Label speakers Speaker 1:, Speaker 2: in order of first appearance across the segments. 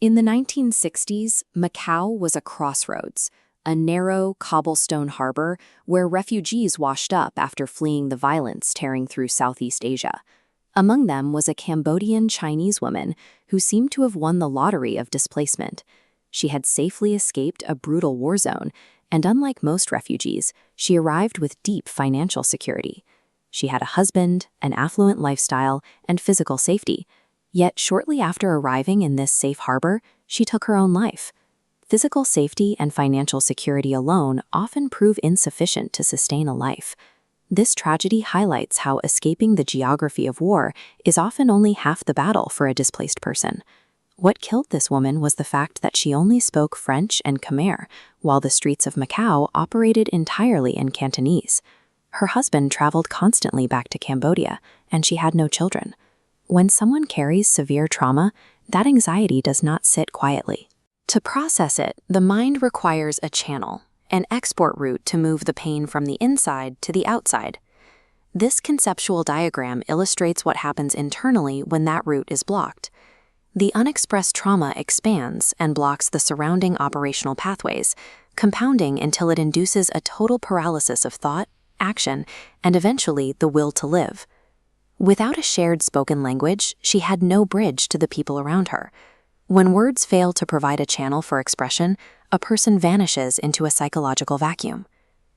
Speaker 1: In the 1960s, Macau was a crossroads, a narrow cobblestone harbor where refugees washed up after fleeing the violence tearing through Southeast Asia. Among them was a Cambodian Chinese woman who seemed to have won the lottery of displacement. She had safely escaped a brutal war zone, and unlike most refugees, she arrived with deep financial security. She had a husband, an affluent lifestyle, and physical safety. Yet shortly after arriving in this safe harbor, she took her own life. Physical safety and financial security alone often prove insufficient to sustain a life. This tragedy highlights how escaping the geography of war is often only half the battle for a displaced person. What killed this woman was the fact that she only spoke French and Khmer, while the streets of Macau operated entirely in Cantonese. Her husband traveled constantly back to Cambodia, and she had no children. When someone carries severe trauma, that anxiety does not sit quietly. To process it, the mind requires a channel, an export route to move the pain from the inside to the outside. This conceptual diagram illustrates what happens internally when that route is blocked. The unexpressed trauma expands and blocks the surrounding operational pathways, compounding until it induces a total paralysis of thought, action, and eventually the will to live. Without a shared spoken language, she had no bridge to the people around her. When words fail to provide a channel for expression, a person vanishes into a psychological vacuum.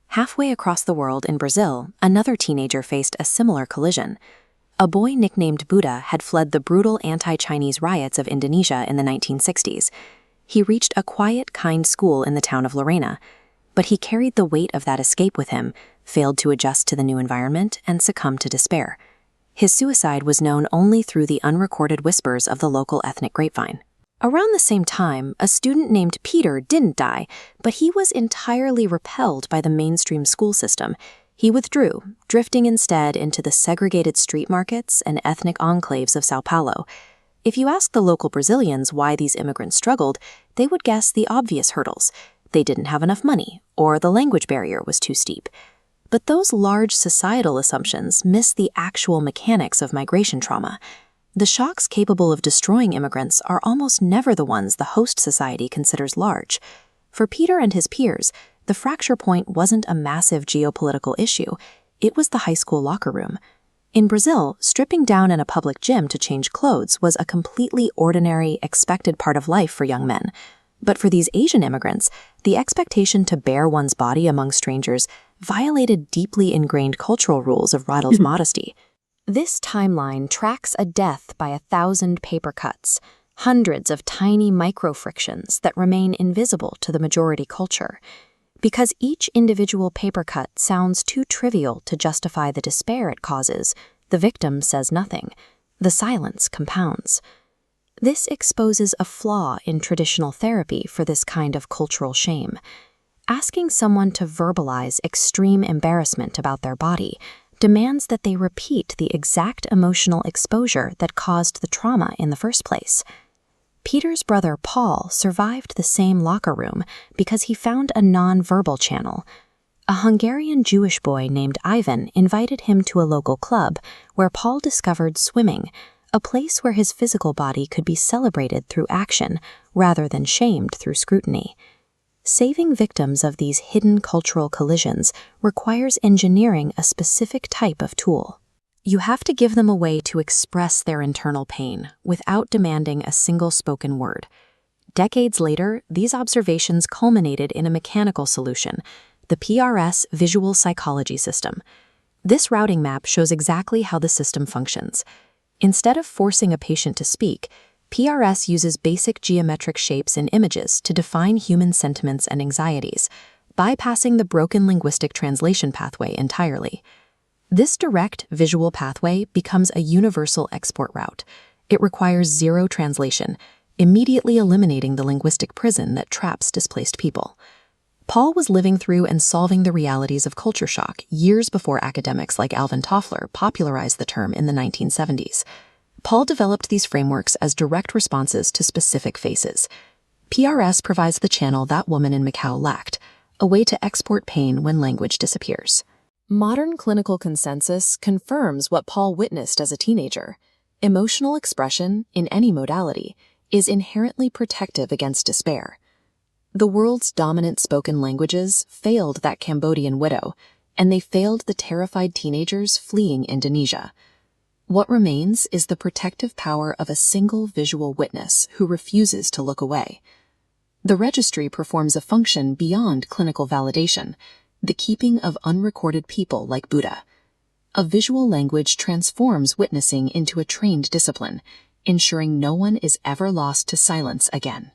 Speaker 1: Halfway across the world in Brazil, another teenager faced a similar collision. A boy nicknamed Buddha had fled the brutal anti-Chinese riots of Indonesia in the 1960s. He reached a quiet, kind school in the town of Lorena, but he carried the weight of that escape with him, failed to adjust to the new environment, and succumbed to despair. His suicide was known only through the unrecorded whispers of the local ethnic grapevine. Around the same time, a student named Peter didn't die, but he was entirely repelled by the mainstream school system. He withdrew, drifting instead into the segregated street markets and ethnic enclaves of São Paulo. If you ask the local Brazilians why these immigrants struggled, they would guess the obvious hurdles. They didn't have enough money, or the language barrier was too steep. But those large societal assumptions miss the actual mechanics of migration trauma. The shocks capable of destroying immigrants are almost never the ones the host society considers large. For Peter and his peers, the fracture point wasn't a massive geopolitical issue, it was the high school locker room. In Brazil, stripping down in a public gym to change clothes was a completely ordinary, expected part of life for young men. But for these Asian immigrants, the expectation to bare one's body among strangers violated deeply ingrained cultural rules of modesty. This timeline tracks a death by 1,000 paper cuts, hundreds of tiny micro-frictions that remain invisible to the majority culture. Because each individual paper cut sounds too trivial to justify the despair it causes, the victim says nothing. The silence compounds. This exposes a flaw in traditional therapy for this kind of cultural shame. Asking someone to verbalize extreme embarrassment about their body demands that they repeat the exact emotional exposure that caused the trauma in the first place. Peter's brother Paul survived the same locker room because he found a non-verbal channel. A Hungarian Jewish boy named Ivan invited him to a local club where Paul discovered swimming, a place where his physical body could be celebrated through action rather than shamed through scrutiny. Saving victims of these hidden cultural collisions requires engineering a specific type of tool. You have to give them a way to express their internal pain without demanding a single spoken word. Decades later, these observations culminated in a mechanical solution, the PRS visual psychology system. This routing map shows exactly how the system functions. Instead of forcing a patient to speak, PRS uses basic geometric shapes and images to define human sentiments and anxieties, bypassing the broken linguistic translation pathway entirely. This direct visual pathway becomes a universal export route. It requires zero translation, immediately eliminating the linguistic prison that traps displaced people. Paul was living through and solving the realities of culture shock years before academics like Alvin Toffler popularized the term in the 1970s. Paul developed these frameworks as direct responses to specific faces. PRS provides the channel that woman in Macau lacked, a way to export pain when language disappears. Modern clinical consensus confirms what Paul witnessed as a teenager. Emotional expression, in any modality, is inherently protective against despair. The world's dominant spoken languages failed that Cambodian widow, and they failed the terrified teenagers fleeing Indonesia. What remains is the protective power of a single visual witness who refuses to look away. The registry performs a function beyond clinical validation, the keeping of unrecorded people like Buddha. A visual language transforms witnessing into a trained discipline, ensuring no one is ever lost to silence again.